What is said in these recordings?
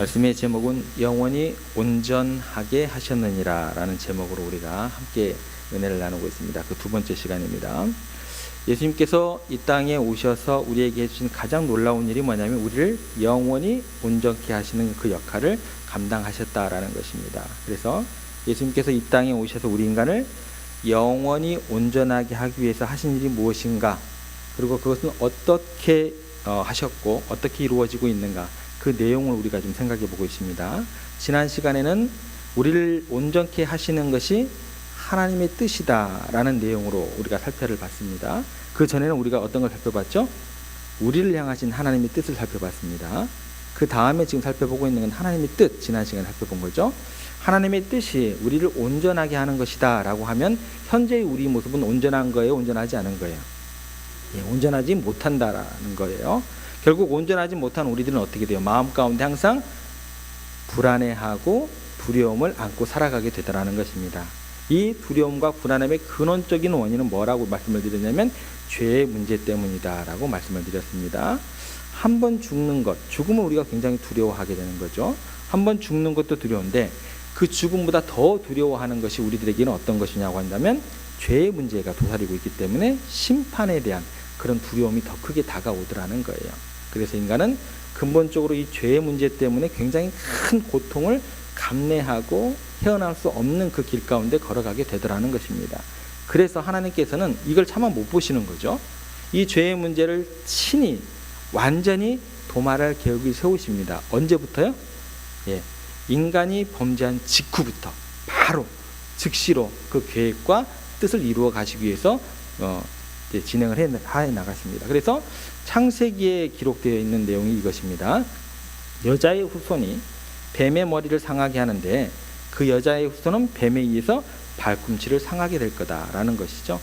말씀의 제목은 영원히 온전하게 하셨느니라 라는 제목으로 우리가 함께 은혜를 나누고 있습니다. 그 두 번째 시간입니다. 예수님께서 이 땅에 오셔서 우리에게 해주신 가장 놀라운 일이 뭐냐면 우리를 영원히 온전케 하시는 그 역할을 감당하셨다라는 것입니다. 그래서 예수님께서 이 땅에 오셔서 우리 인간을 영원히 온전하게 하기 위해서 하신 일이 무엇인가, 그리고 그것은 어떻게 하셨고 어떻게 이루어지고 있는가, 그 내용을 우리가 좀 생각해 보고 있습니다. 지난 시간에는 우리를 온전케 하시는 것이 하나님의 뜻이다라는 내용으로 우리가 살펴를 봤습니다. 그 전에는 우리가 어떤 걸 살펴봤죠? 우리를 향하신 하나님의 뜻을 살펴봤습니다. 그 다음에 지금 살펴보고 있는 건 하나님의 뜻, 지난 시간에 살펴본 거죠. 하나님의 뜻이 우리를 온전하게 하는 것이다 라고 하면 현재의 우리 모습은 온전한 거예요, 온전하지 않은 거예요? 온전하지 못한다라는 거예요. 결국 온전하지 못한 우리들은 어떻게 돼요? 마음 가운데 항상 불안해하고 두려움을 안고 살아가게 되더라는 것입니다. 이 두려움과 불안함의 근원적인 원인은 뭐라고 말씀을 드렸냐면 죄의 문제 때문이다 라고 말씀을 드렸습니다. 한 번 죽는 것, 죽음을 우리가 굉장히 두려워하게 되는 거죠. 한 번 죽는 것도 두려운데 그 죽음보다 더 두려워하는 것이 우리들에게는 어떤 것이냐고 한다면 죄의 문제가 도사리고 있기 때문에 심판에 대한 그런 두려움이 더 크게 다가오더라는 거예요. 그래서 인간은 근본적으로 이 죄의 문제 때문에 굉장히 큰 고통을 감내하고 헤어나올 수 없는 그 길 가운데 걸어가게 되더라는 것입니다. 그래서 하나님께서는 이걸 차마 못 보시는 거죠. 이 죄의 문제를 친히 완전히 도말할 계획을 세우십니다. 언제부터요? 인간이 범죄한 직후부터 바로 즉시로 그 계획과 뜻을 이루어 가시기 위해서 진행을 해 나가십니다. 그래서 창세기에 기록되어 있는 내용이 이것입니다. 여자의 후손이 뱀의 머리를 상하게 하는데 그 여자의 후손은 뱀에 의해서 발꿈치를 상하게 될 거다라는 것이죠.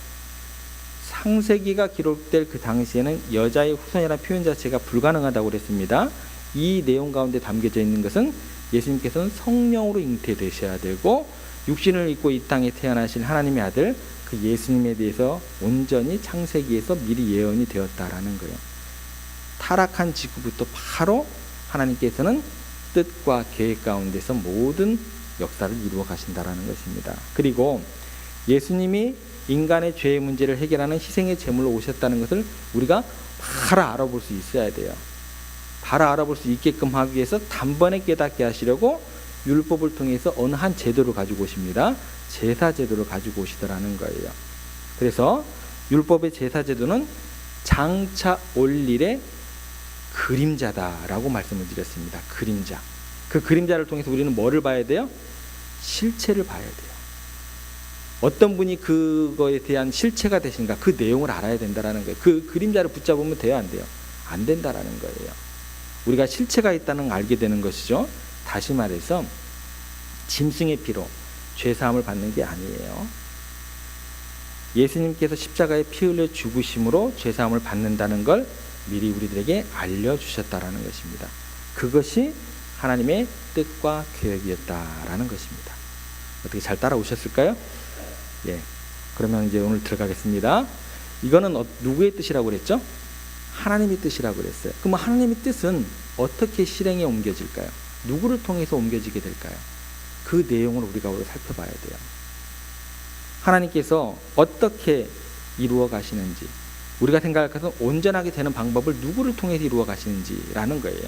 창세기가 기록될 그 당시에는 여자의 후손이라는 표현 자체가 불가능하다고 그랬습니다. 이 내용 가운데 담겨져 있는 것은 예수님께서는 성령으로 잉태되셔야 되고 육신을 입고 이 땅에 태어나실 하나님의 아들 그 예수님에 대해서 온전히 창세기에서 미리 예언이 되었다라는 거예요. 타락한 직후부터 바로 하나님께서는 뜻과 계획 가운데서 모든 역사를 이루어 가신다라는 것입니다. 그리고 예수님이 인간의 죄의 문제를 해결하는 희생의 제물로 오셨다는 것을 우리가 바로 알아볼 수 있어야 돼요. 바로 알아볼 수 있게끔 하기 위해서 단번에 깨닫게 하시려고 율법을 통해서 어느 한 제도를 가지고 오십니다. 제사 제도를 가지고 오시더라는 거예요. 그래서 율법의 제사 제도는 장차 올 일의 그림자다라고 말씀을 드렸습니다. 그림자. 그 그림자를 통해서 우리는 뭐를 봐야 돼요? 실체를 봐야 돼요. 어떤 분이 그거에 대한 실체가 되신가, 그 내용을 알아야 된다라는 거예요. 그 그림자를 붙잡으면 돼요, 안 돼요? 안 된다라는 거예요. 우리가 실체가 있다는 걸 알게 되는 것이죠. 다시 말해서 짐승의 피로 죄사함을 받는 게 아니에요. 예수님께서 십자가에 피 흘려 죽으심으로 죄사함을 받는다는 걸 미리 우리들에게 알려주셨다라는 것입니다. 그것이 하나님의 뜻과 계획이었다라는 것입니다. 어떻게 잘 따라오셨을까요? 그러면 이제 오늘 들어가겠습니다. 이거는 누구의 뜻이라고 그랬죠? 하나님의 뜻이라고 그랬어요. 그럼 하나님의 뜻은 어떻게 실행에 옮겨질까요? 누구를 통해서 옮겨지게 될까요? 그 내용을 우리가 오늘 살펴봐야 돼요. 하나님께서 어떻게 이루어 가시는지, 우리가 생각할 것은 온전하게 되는 방법을 누구를 통해서 이루어 가시는지라는 거예요.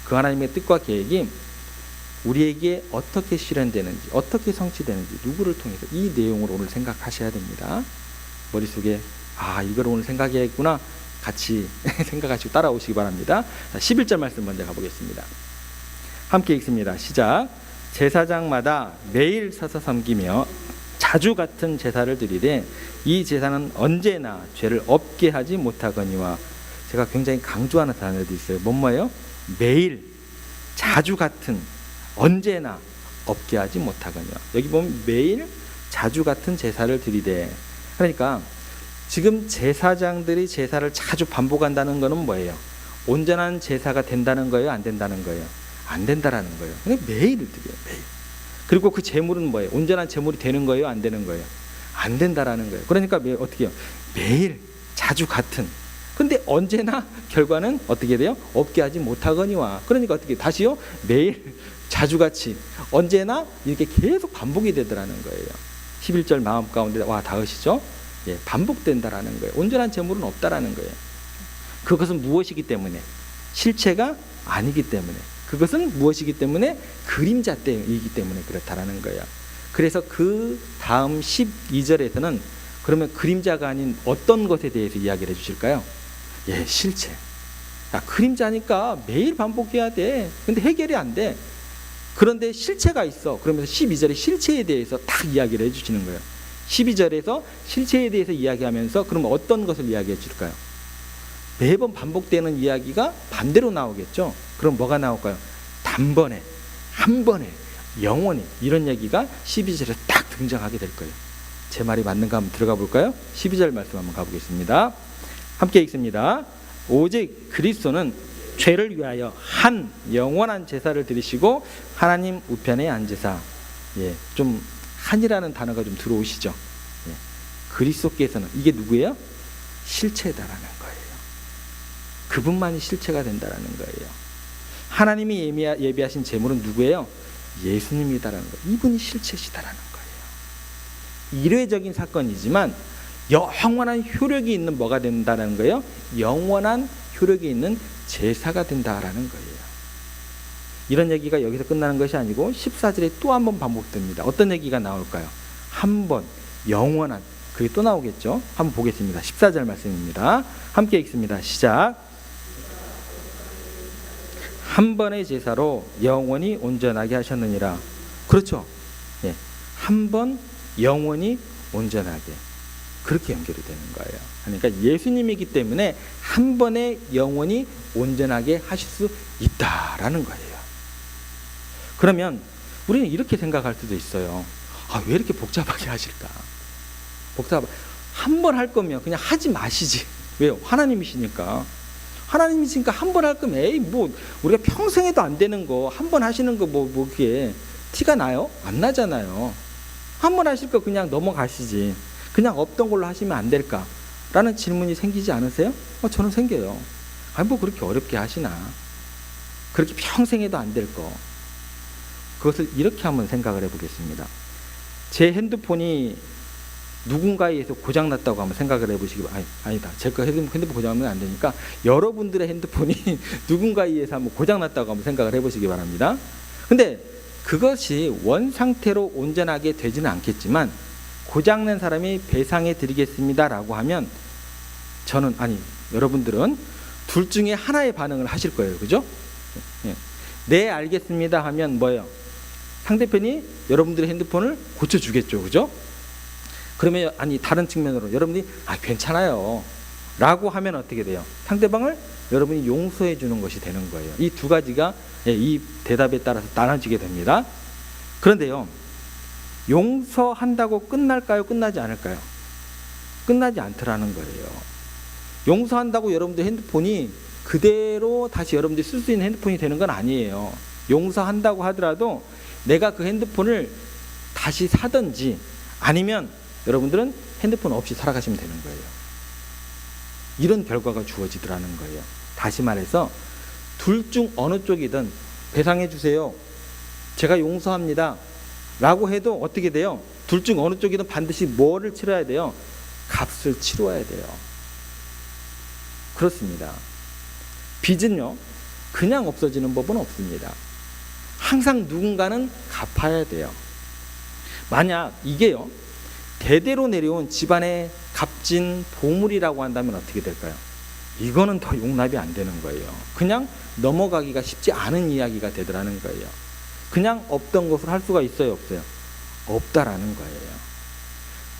그 하나님의 뜻과 계획이 우리에게 어떻게 실현되는지, 어떻게 성취되는지, 누구를 통해서, 이 내용을 오늘 생각하셔야 됩니다. 머릿속에 이걸 오늘 생각해야겠구나, 같이 생각하시고 따라오시기 바랍니다. 11절 말씀 먼저 가보겠습니다. 함께 읽습니다. 시작. 제사장마다 매일 서서 섬기며 자주 같은 제사를 드리되 이 제사는 언제나 죄를 없게 하지 못하거니와. 제가 굉장히 강조하는 단어도 있어요. 뭐예요? 매일, 자주 같은, 언제나 없게 하지 못하거니와. 여기 보면 매일, 자주 같은 제사를 드리되, 그러니까 지금 제사장들이 제사를 자주 반복한다는 것은 뭐예요? 온전한 제사가 된다는 거예요? 안 된다는 거예요? 안 된다라는 거예요. 그러니까 매일 드려요, 매일. 그리고 그 제물은 뭐예요? 온전한 제물이 되는 거예요? 안 되는 거예요? 안 된다라는 거예요. 그러니까 어떻게 해요? 매일, 자주 같은, 근데 언제나 결과는 어떻게 돼요? 없게 하지 못하거니와. 그러니까 어떻게 다시요? 매일 자주같이 언제나 이렇게 계속 반복이 되더라는 거예요. 11절 마음 가운데 와 닿으시죠? 예, 반복된다라는 거예요. 온전한 재물은 없다라는 거예요. 그것은 무엇이기 때문에? 실체가 아니기 때문에. 그것은 무엇이기 때문에? 그림자이기 때문에 그렇다라는 거예요. 그래서 그 다음 12절에서는 그러면 그림자가 아닌 어떤 것에 대해서 이야기를 해주실까요? 예, 실체. 그림자니까 매일 반복해야 돼. 근데 해결이 안 돼. 그런데 실체가 있어. 그러면서 12절에 실체에 대해서 딱 이야기를 해주시는 거예요. 12절에서 실체에 대해서 이야기하면서 그럼 어떤 것을 이야기해 줄까요? 매번 반복되는 이야기가 반대로 나오겠죠. 그럼 뭐가 나올까요? 단번에, 한 번에, 영원히 이런 얘기가 12절에 딱 등장하게 될 거예요. 제 말이 맞는가 한번 들어가 볼까요? 12절 말씀 한번 가보겠습니다. 함께 읽습니다. 오직 그리스도는 죄를 위하여 한 영원한 제사를 드리시고 하나님 우편에 앉으사. 예, 좀 한이라는 단어가 좀 들어오시죠. 예, 그리스도께서는 이게 누구예요? 실체다라는 거예요. 그분만이 실체가 된다라는 거예요. 하나님이 예비하신 제물은 누구예요? 예수님이다라는 거예요. 이분이 실체시다라는 거예요. 일회적인 사건이지만 영원한 효력이 있는 뭐가 된다는 거예요? 영원한 효력이 있는 제사가 된다라는 거예요. 이런 얘기가 여기서 끝나는 것이 아니고 14절에 또 한 번 반복됩니다. 어떤 얘기가 나올까요? 한 번, 영원한, 그게 또 나오겠죠. 한번 보겠습니다. 14절 말씀입니다. 함께 읽습니다. 시작. 한 번의 제사로 영원히 온전하게 하셨느니라. 그렇죠. 예, 한 번 영원히 온전하게. 그렇게 연결이 되는 거예요. 그러니까 예수님이기 때문에 한 번에 영원히 온전하게 하실 수 있다라는 거예요. 그러면 우리는 이렇게 생각할 수도 있어요. 왜 이렇게 복잡하게 하실까? 한 번 할 거면 그냥 하지 마시지. 왜요? 하나님이시니까. 하나님이시니까 한 번 할 거면 에이 뭐 우리가 평생 해도 안 되는 거 한 번 하시는 거 뭐 그게 티가 나요? 안 나잖아요. 한 번 하실 거 그냥 넘어가시지. 그냥 없던 걸로 하시면 안 될까? 라는 질문이 생기지 않으세요? 저는 생겨요. 뭐 그렇게 어렵게 하시나? 그렇게 평생 해도 안 될 거. 그것을 이렇게 한번 생각을 해보겠습니다. 제 핸드폰이 누군가에 의해서 고장났다고 한번 생각을 해보시기 아니다. 제가 핸드폰 고장나면 안 되니까 여러분들의 핸드폰이 누군가에 의해서 한번 고장났다고 한번 생각을 해보시기 바랍니다. 근데 그것이 원상태로 온전하게 되지는 않겠지만 고장낸 사람이 배상해 드리겠습니다 라고 하면 저는 여러분들은 둘 중에 하나의 반응을 하실 거예요. 그죠? 네 알겠습니다 하면 뭐예요? 상대편이 여러분들의 핸드폰을 고쳐주겠죠. 그죠? 그러면 다른 측면으로 여러분이 괜찮아요 라고 하면 어떻게 돼요? 상대방을 여러분이 용서해 주는 것이 되는 거예요. 이 두 가지가 이 대답에 따라서 나눠지게 됩니다. 그런데요, 용서한다고 끝날까요? 끝나지 않을까요? 끝나지 않더라는 거예요. 용서한다고 여러분들 핸드폰이 그대로 다시 여러분들이 쓸 수 있는 핸드폰이 되는 건 아니에요. 용서한다고 하더라도 내가 그 핸드폰을 다시 사든지 아니면 여러분들은 핸드폰 없이 살아가시면 되는 거예요. 이런 결과가 주어지더라는 거예요. 다시 말해서 둘 중 어느 쪽이든 배상해 주세요. 제가 용서합니다. 라고 해도 어떻게 돼요? 둘 중 어느 쪽이든 반드시 뭐를 치러야 돼요? 값을 치러야 돼요. 그렇습니다. 빚은요, 그냥 없어지는 법은 없습니다. 항상 누군가는 갚아야 돼요. 만약 이게요, 대대로 내려온 집안의 값진 보물이라고 한다면 어떻게 될까요? 이거는 더 용납이 안 되는 거예요. 그냥 넘어가기가 쉽지 않은 이야기가 되더라는 거예요. 그냥 없던 것을 할 수가 있어요, 없어요? 없다라는 거예요.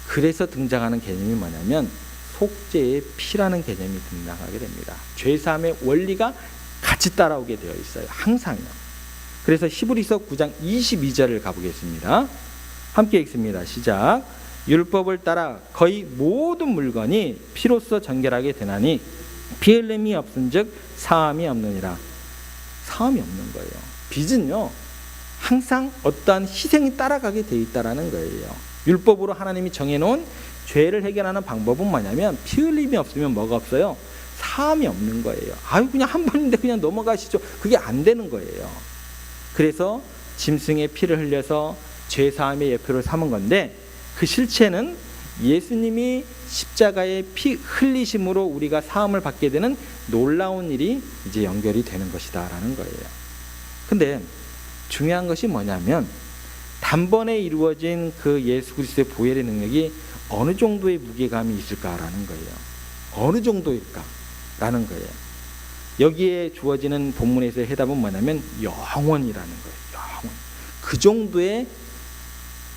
그래서 등장하는 개념이 뭐냐면 속죄의 피라는 개념이 등장하게 됩니다. 죄사함의 원리가 같이 따라오게 되어 있어요. 항상요. 그래서 히브리서 9장 22절을 가보겠습니다. 함께 읽습니다. 시작. 율법을 따라 거의 모든 물건이 피로써 정결하게 되나니 피 흘림이 없은즉 사함이 없느니라. 사함이 없는 거예요. 빚은요, 항상 어떠한 희생이 따라가게 돼 있다라는 거예요. 율법으로 하나님이 정해놓은 죄를 해결하는 방법은 뭐냐면 피 흘림이 없으면 뭐가 없어요? 사함이 없는 거예요. 아유, 그냥 한 번인데 그냥 넘어가시죠. 그게 안 되는 거예요. 그래서 짐승의 피를 흘려서 죄 사함의 예표를 삼은 건데, 그 실체는 예수님이 십자가의 피 흘리심으로 우리가 사함을 받게 되는 놀라운 일이 이제 연결이 되는 것이다라는 거예요. 근데 중요한 것이 뭐냐면, 단번에 이루어진 그 예수 그리스도의 보혈의 능력이 어느 정도의 무게감이 있을까라는 거예요. 어느 정도일까라는 거예요. 여기에 주어지는 본문에서의 해답은 뭐냐면 영원이라는 거예요. 영원. 그 정도의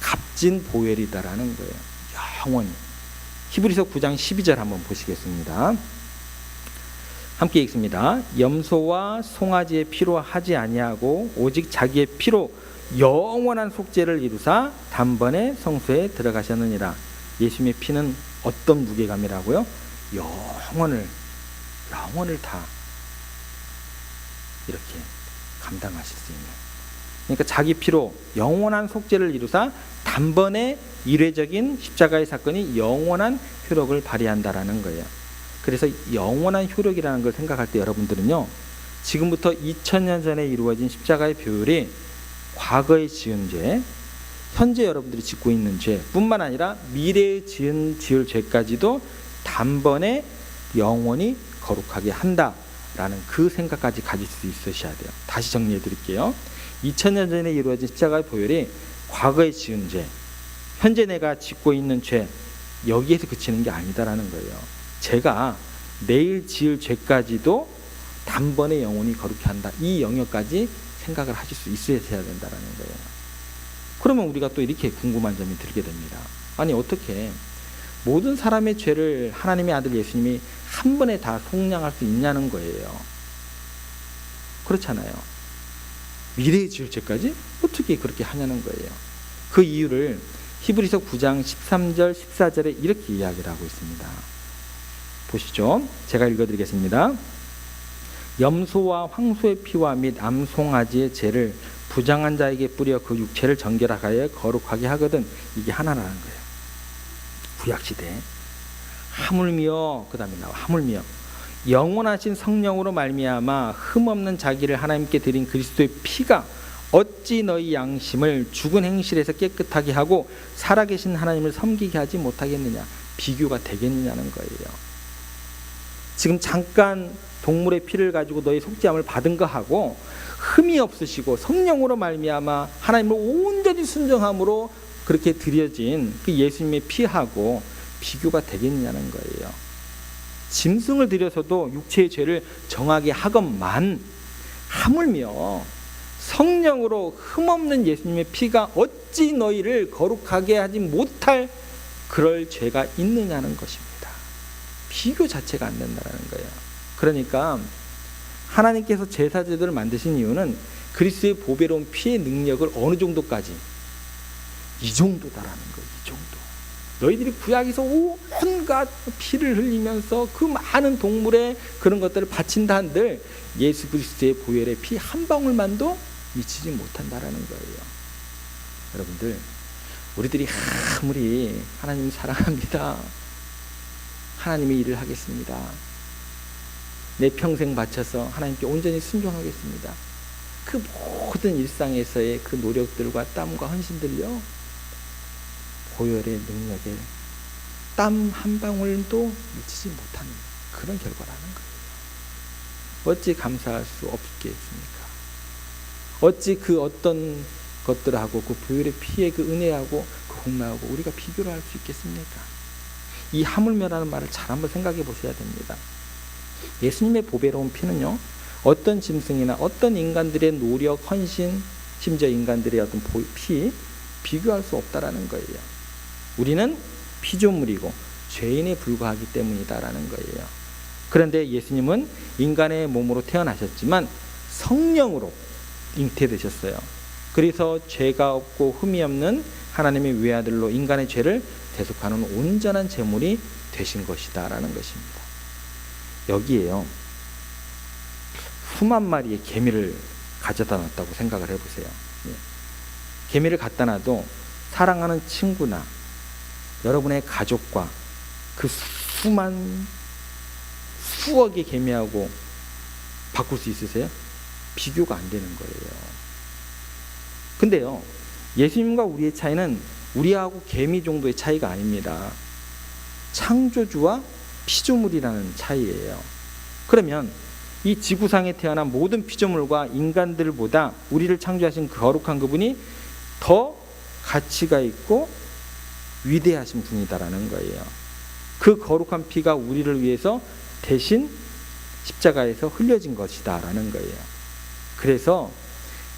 값진 보혈이다라는 거예요. 영원히. 히브리서 9장 12절 한번 보시겠습니다. 함께 읽습니다. 염소와 송아지의 피로 하지 아니하고 오직 자기의 피로 영원한 속죄를 이루사 단번에 성소에 들어가셨느니라. 예수님의 피는 어떤 무게감이라고요? 영원을 다 이렇게 감당하실 수 있는, 그러니까 자기 피로 영원한 속죄를 이루사 단번에 일회적인 십자가의 사건이 영원한 효력을 발휘한다라는 거예요. 그래서 영원한 효력이라는 걸 생각할 때 여러분들은요, 지금부터 2000년 전에 이루어진 십자가의 보혈이 과거에 지은 죄, 현재 여러분들이 짓고 있는 죄뿐만 아니라 미래에 지을 죄까지도 단번에 영원히 거룩하게 한다라는 그 생각까지 가질 수 있으셔야 돼요. 다시 정리해 드릴게요. 2000년 전에 이루어진 십자가의 보혈이 과거에 지은 죄, 현재 내가 짓고 있는 죄, 여기에서 그치는 게 아니다라는 거예요. 제가 내일 지을 죄까지도 단번에 영원히 거룩히 한다. 이 영역까지 생각을 하실 수 있어야 된다라는 거예요. 그러면 우리가 또 이렇게 궁금한 점이 들게 됩니다. 아니, 어떻게 모든 사람의 죄를 하나님의 아들 예수님이 한 번에 다 속량할 수 있냐는 거예요. 그렇잖아요. 미래에 지을 죄까지 어떻게 그렇게 하냐는 거예요. 그 이유를 히브리서 9장 13절 14절에 이렇게 이야기를 하고 있습니다. 보시죠. 제가 읽어드리겠습니다. 염소와 황소의 피와 및 암송아지의 죄를 부정한 자에게 뿌려 그 육체를 정결하게 거룩하게 하거든. 이게 하나라는 거예요. 구약시대 하물며, 그 다음에 나와 하물며 영원하신 성령으로 말미암아 흠없는 자기를 하나님께 드린 그리스도의 피가 어찌 너희 양심을 죽은 행실에서 깨끗하게 하고 살아계신 하나님을 섬기게 하지 못하겠느냐. 비교가 되겠느냐는 거예요. 지금 잠깐 동물의 피를 가지고 너희 속죄함을 받은 거하고 흠이 없으시고 성령으로 말미암아 하나님을 온전히 순종함으로 그렇게 드려진 그 예수님의 피하고 비교가 되겠냐는 거예요. 짐승을 들여서도 육체의 죄를 정하게 하건만 하물며 성령으로 흠없는 예수님의 피가 어찌 너희를 거룩하게 하지 못할 그럴 죄가 있느냐는 것입니다. 비교 자체가 안 된다는 거예요. 그러니까 하나님께서 제사제도를 만드신 이유는 그리스도의 보배로운 피의 능력을 어느 정도까지, 이 정도다라는 거예요. 이 정도. 너희들이 구약에서 온갖 피를 흘리면서 그 많은 동물의 그런 것들을 바친다 한들 예수 그리스도의 보혈의 피 한 방울만도 미치지 못한다라는 거예요. 여러분들, 우리들이 아무리 하나님 사랑합니다, 하나님의 일을 하겠습니다, 내 평생 바쳐서 하나님께 온전히 순종하겠습니다, 그 모든 일상에서의 그 노력들과 땀과 헌신들요, 보혈의 능력에 땀 한 방울도 미치지 못하는 그런 결과라는 거예요. 어찌 감사할 수 없겠습니까? 어찌 그 어떤 것들하고 그 보혈의 피의 그 은혜하고 그 공로하고 우리가 비교를 할 수 있겠습니까? 이 하물며라는 말을 잘 한번 생각해 보셔야 됩니다. 예수님의 보배로운 피는요, 어떤 짐승이나 어떤 인간들의 노력, 헌신, 심지어 인간들의 어떤 피 비교할 수 없다라는 거예요. 우리는 피조물이고 죄인에 불과하기 때문이다라는 거예요. 그런데 예수님은 인간의 몸으로 태어나셨지만 성령으로 잉태되셨어요. 그래서 죄가 없고 흠이 없는 하나님의 외아들로 인간의 죄를 대속하는 온전한 제물이 되신 것이다라는 것입니다. 여기에요, 수만 마리의 개미를 가져다 놨다고 생각을 해보세요. 개미를 갖다 놔도 사랑하는 친구나 수억의 개미하고 바꿀 수 있으세요? 비교가 안 되는 거예요. 근데요, 예수님과 우리의 차이는 우리하고 개미 정도의 차이가 아닙니다. 창조주와 피조물이라는 차이예요. 그러면 이 지구상에 태어난 모든 피조물과 인간들보다 우리를 창조하신 그 거룩한 그분이 더 가치가 있고 위대하신 분이다라는 거예요. 그 거룩한 피가 우리를 위해서 대신 십자가에서 흘려진 것이다라는 거예요. 그래서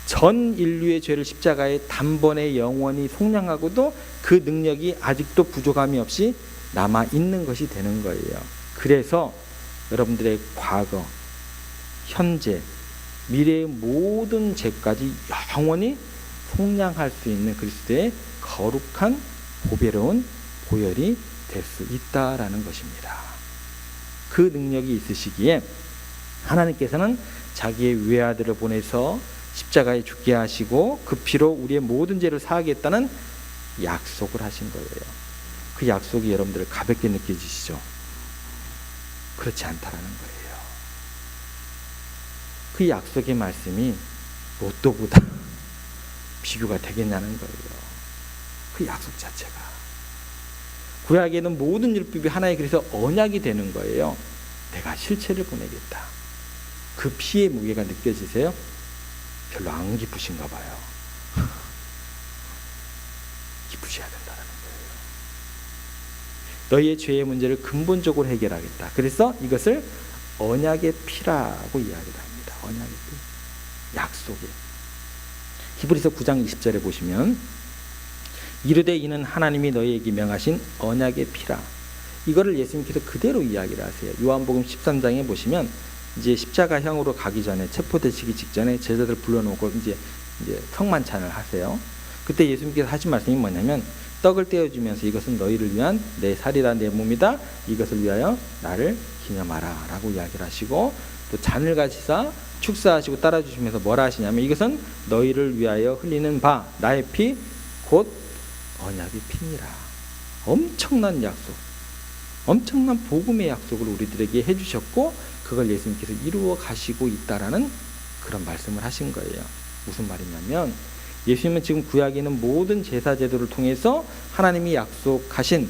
전 인류의 죄를 십자가에 단번에 영원히 속량하고도 그 능력이 아직도 부족함이 없이 남아 있는 것이 되는 거예요. 그래서 여러분들의 과거, 현재, 미래의 모든 죄까지 영원히 속량할 수 있는 그리스도의 거룩한 보배로운 보혈이 될 수 있다라는 것입니다. 그 능력이 있으시기에 하나님께서는 자기의 외아들을 보내서 십자가에 죽게 하시고 그 피로 우리의 모든 죄를 사하겠다는 약속을 하신 거예요. 그 약속이 여러분들 가볍게 느껴지시죠? 그렇지 않다라는 거예요. 그 약속의 말씀이 로또보다 비교가 되겠냐는 거예요. 그 약속 자체가. 구약에는 모든 율법이 하나의 그래서 언약이 되는 거예요. 내가 실체를 보내겠다. 그 피의 무게가 느껴지세요? 별로 안 기쁘신가 봐요. 기쁘셔야 된다는 거예요. 너희의 죄의 문제를 근본적으로 해결하겠다. 그래서 이것을 언약의 피라고 이야기를 합니다. 언약의 피. 약속의. 히브리서 9장 20절에 보시면 이르되 이는 하나님이 너희에게 명하신 언약의 피라. 이거를 예수님께서 그대로 이야기를 하세요. 요한복음 13장에 보시면 이제 십자가형으로 가기 전에 체포되시기 직전에 제자들 불러놓고 이제 성만찬을 하세요. 그때 예수님께서 하신 말씀이 뭐냐면 떡을 떼어주면서 이것은 너희를 위한 내 살이다 내 몸이다 이것을 위하여 나를 기념하라 라고 이야기를 하시고 또 잔을 가지사 축사하시고 따라주시면서 뭐라 하시냐면 이것은 너희를 위하여 흘리는 바 나의 피 곧 언약의 피니라. 엄청난 약속, 엄청난 복음의 약속을 우리들에게 해주셨고 그걸 예수님께서 이루어 가시고 있다라는 그런 말씀을 하신 거예요. 무슨 말이냐면 예수님은 지금 구약에 있는 모든 제사 제도를 통해서 하나님이 약속하신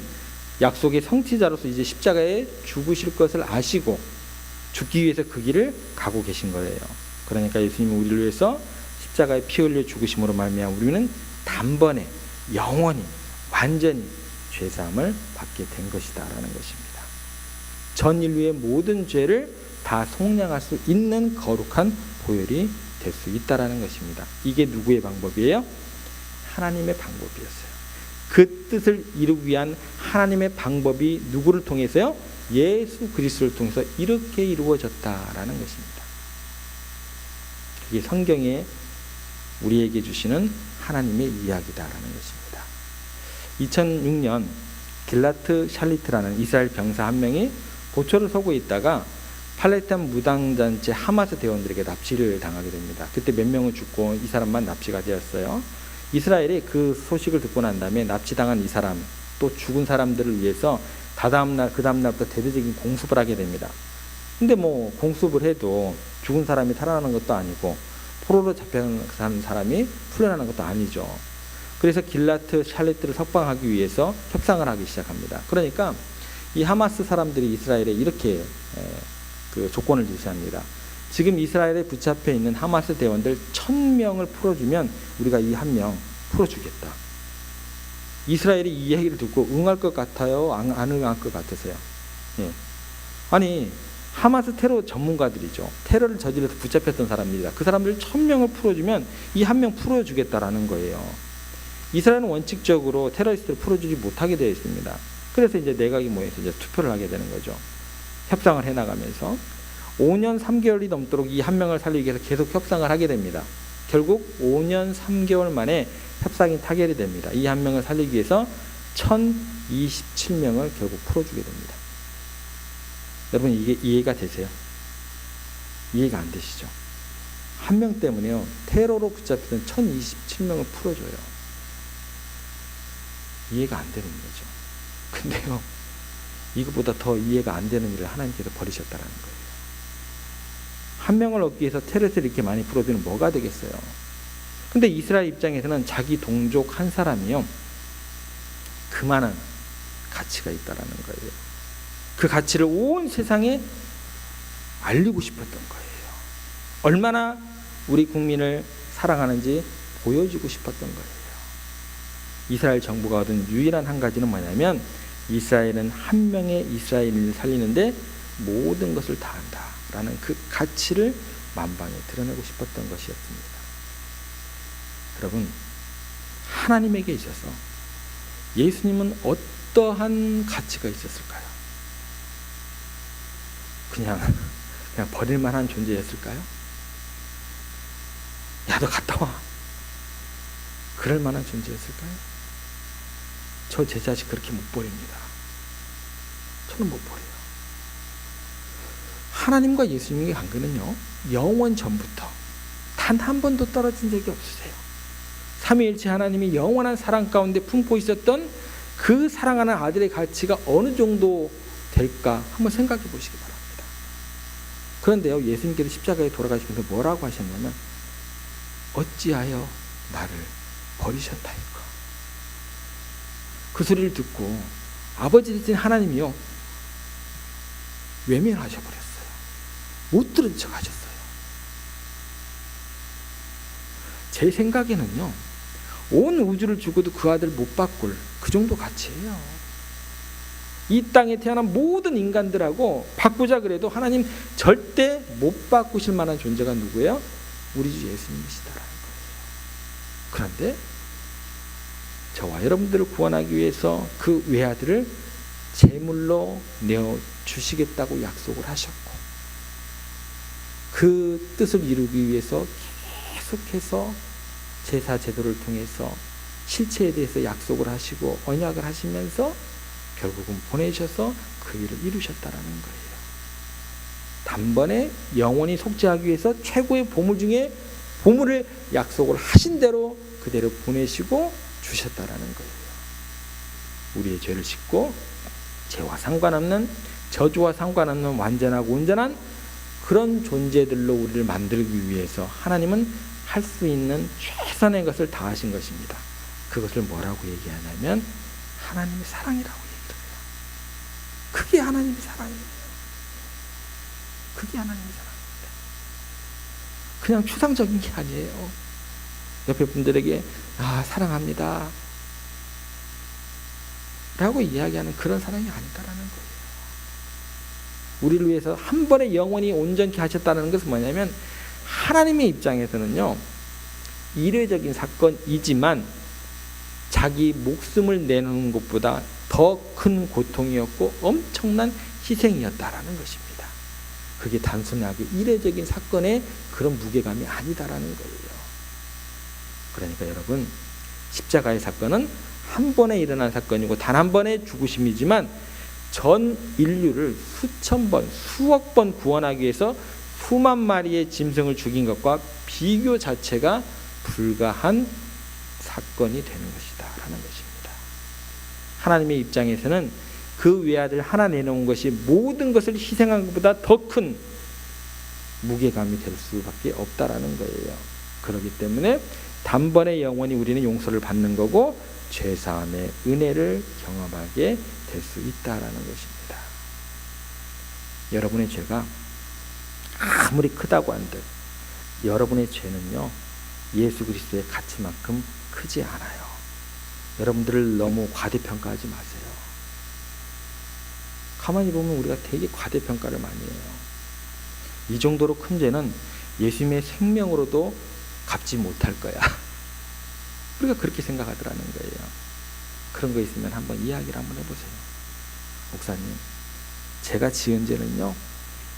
약속의 성취자로서 이제 십자가에 죽으실 것을 아시고 죽기 위해서 그 길을 가고 계신 거예요. 그러니까 예수님이 우리를 위해서 십자가에 피 흘려 죽으심으로 말미암아 우리는 단번에 영원히 완전히 죄사함을 받게 된 것이다라는 것입니다. 전 인류의 모든 죄를 다 속량할 수 있는 거룩한 보혈이 될 수 있다라는 것입니다. 이게 누구의 방법이에요? 하나님의 방법이었어요. 그 뜻을 이루기 위한 하나님의 방법이 누구를 통해서요? 예수 그리스도를 통해서 이렇게 이루어졌다라는 것입니다. 이게 성경에 우리에게 주시는 하나님의 이야기다라는 것입니다. 2006년 길라트 샬리트라는 이스라엘 병사 한 명이 고초를 서고 있다가 팔레스타인 무장단체 하마스 대원들에게 납치를 당하게 됩니다. 그때 몇 명은 죽고 이 사람만 납치가 되었어요. 이스라엘이 그 소식을 듣고 난 다음에 납치당한 이 사람 또 죽은 사람들을 위해서 그 다음날부터 대대적인 공습을 하게 됩니다. 근데 뭐 공습을 해도 죽은 사람이 살아나는 것도 아니고 포로로 잡혀간 사람이 풀려나는 것도 아니죠. 그래서 길라트 샬레트를 석방하기 위해서 협상을 하기 시작합니다. 그러니까 이 하마스 사람들이 이스라엘에 이렇게 그 조건을 제시합니다. 지금 이스라엘에 붙잡혀 있는 하마스 대원들 1000명을 풀어주면 우리가 이 한 명 풀어주겠다. 이스라엘이 이 얘기를 듣고 응할 것 같아요? 안 응할 것 같으세요? 예. 아니 하마스 테러 전문가들이죠. 테러를 저질러서 붙잡혔던 사람들이다. 그 사람들 1000명을 풀어주면 이 한 명 풀어주겠다라는 거예요. 이스라엘은 원칙적으로 테러리스트를 풀어주지 못하게 되어 있습니다. 그래서 이제 내각이 모여서 이제 투표를 하게 되는 거죠. 협상을 해나가면서 5년 3개월이 넘도록 이 한 명을 살리기 위해서 계속 협상을 하게 됩니다. 결국 5년 3개월 만에 협상이 타결이 됩니다. 이 한 명을 살리기 위해서 1027명을 결국 풀어주게 됩니다. 여러분 이게 이해가 되세요? 이해가 안 되시죠? 한 명 때문에요. 테러로 붙잡히던 1027명을 풀어줘요. 이해가 안 되는 거죠. 근데요. 이것보다 더 이해가 안 되는 일을 하나님께서 버리셨다는 거예요. 한 명을 얻기 위해서 테레스를 이렇게 많이 풀어주면 뭐가 되겠어요? 근데 이스라엘 입장에서는 자기 동족 한 사람이요, 그만한 가치가 있다라는 거예요. 그 가치를 온 세상에 알리고 싶었던 거예요. 얼마나 우리 국민을 사랑하는지 보여주고 싶었던 거예요. 이스라엘 정부가 얻은 유일한 한 가지는 뭐냐면, 이스라엘은 한 명의 이스라엘인을 살리는데 모든 것을 다한다라는 그 가치를 만방에 드러내고 싶었던 것이었습니다. 여러분, 하나님에게 있어서 예수님은 어떠한 가치가 있었을까요? 그냥 버릴 만한 존재였을까요? 야, 너 갔다 와. 그럴 만한 존재였을까요? 저 제 자식 그렇게 못 버립니다. 저는 못 버려요. 하나님과 예수님의 관계는요, 영원 전부터 단 한 번도 떨어진 적이 없으세요. 삼위일체 하나님이 영원한 사랑 가운데 품고 있었던 그 사랑하는 아들의 가치가 어느 정도 될까 한번 생각해 보시기 바랍니다. 그런데요, 예수님께서 십자가에 돌아가시면서 뭐라고 하셨냐면, 어찌하여 나를 버리셨나이까. 그 소리를 듣고 아버지 되신 하나님이요, 외면하셔버렸어요. 못 들은 척 하셨어요. 제 생각에는요, 온 우주를 주고도 그 아들 못 바꿀 그 정도 가치예요. 이 땅에 태어난 모든 인간들하고 바꾸자 그래도 하나님 절대 못 바꾸실 만한 존재가 누구예요? 우리 주 예수님이시다라는 거예요. 그런데 저와 여러분들을 구원하기 위해서 그 외아들을 제물로 내어주시겠다고 약속을 하셨고, 그 뜻을 이루기 위해서 계속해서 제사 제도를 통해서 실체에 대해서 약속을 하시고 언약을 하시면서 결국은 보내셔서 그 일을 이루셨다라는 거예요. 단번에 영원히 속죄하기 위해서 최고의 보물 중에 보물을 약속을 하신 대로 그대로 보내시고 주셨다라는 거예요. 우리의 죄를 씻고 죄와 상관없는, 저주와 상관없는 완전하고 온전한 그런 존재들로 우리를 만들기 위해서 하나님은 할 수 있는 최선의 것을 다하신 것입니다. 그것을 뭐라고 얘기하냐면 하나님의 사랑이라고 얘기를 해요. 그게 하나님의 사랑이에요. 그게 하나님의 사랑입니다. 그냥 추상적인 게 아니에요. 옆에 분들에게 사랑합니다 라고 이야기하는 그런 사랑이 아니다라는 거예요. 우리를 위해서 한 번에 영원히 온전케 하셨다는 것은 뭐냐면, 하나님의 입장에서는요, 이례적인 사건이지만 자기 목숨을 내놓는 것보다 더 큰 고통이었고 엄청난 희생이었다라는 것입니다. 그게 단순하게 이례적인 사건의 그런 무게감이 아니다라는 거예요. 그러니까 여러분, 십자가의 사건은 한 번에 일어난 사건이고 단 한 번의 죽으심이지만 전 인류를 수천 번, 수억 번 구원하기 위해서 수만 마리의 짐승을 죽인 것과 비교 자체가 불가한 사건이 되는 것이다 라는 것입니다. 하나님의 입장에서는 그 외아들 하나 내놓은 것이 모든 것을 희생한 것보다 더 큰 무게감이 될 수밖에 없다라는 거예요. 그렇기 때문에 단번에 영원히 우리는 용서를 받는 거고 죄사함의 은혜를 경험하게 될 수 있다라는 것입니다. 여러분의 죄가 아무리 크다고 한들 여러분의 죄는요, 예수 그리스도의 가치만큼 크지 않아요. 여러분들을 너무 과대평가하지 마세요. 가만히 보면 우리가 되게 과대평가를 많이 해요. 이 정도로 큰 죄는 예수님의 생명으로도 갚지 못할 거야. 우리가 그렇게 생각하더라는 거예요. 그런 거 있으면 한번 이야기를 한번 해보세요. 목사님, 제가 지은 죄는요,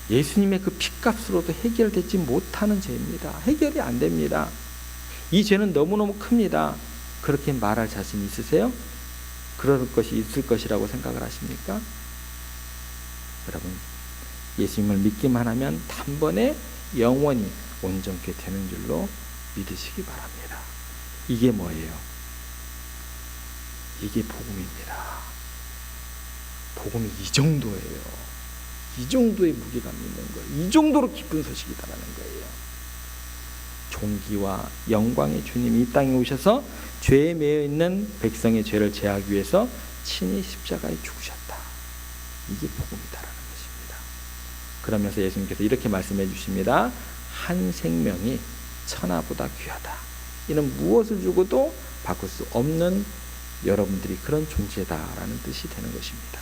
예수님의 그 피값으로도 해결되지 못하는 죄입니다. 해결이 안 됩니다. 이 죄는 너무너무 큽니다. 그렇게 말할 자신 있으세요? 그럴 것이 있을 것이라고 생각을 하십니까? 여러분, 예수님을 믿기만 하면 단번에 영원히 온전케 되는 줄로 믿으시기 바랍니다. 이게 뭐예요? 이게 복음입니다. 복음이 이 정도예요. 이 정도의 무게감이 있는 거예요. 이 정도로 기쁜 소식이다라는 거예요. 존귀와 영광의 주님이 이 땅에 오셔서 죄에 매여 있는 백성의 죄를 제하기 위해서 친히 십자가에 죽으셨다. 이게 복음이다라는 것입니다. 그러면서 예수님께서 이렇게 말씀해 주십니다. 한 생명이 천하보다 귀하다. 이는 무엇을 주고도 바꿀 수 없는 여러분들이 그런 존재다라는 뜻이 되는 것입니다.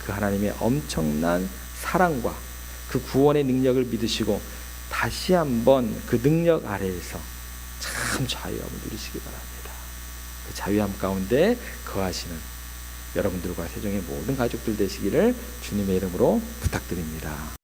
그 하나님의 엄청난 사랑과 그 구원의 능력을 믿으시고 다시 한번 그 능력 아래에서 참 자유함을 누리시기 바랍니다. 그 자유함 가운데 거하시는 여러분들과 세종의 모든 가족들 되시기를 주님의 이름으로 부탁드립니다.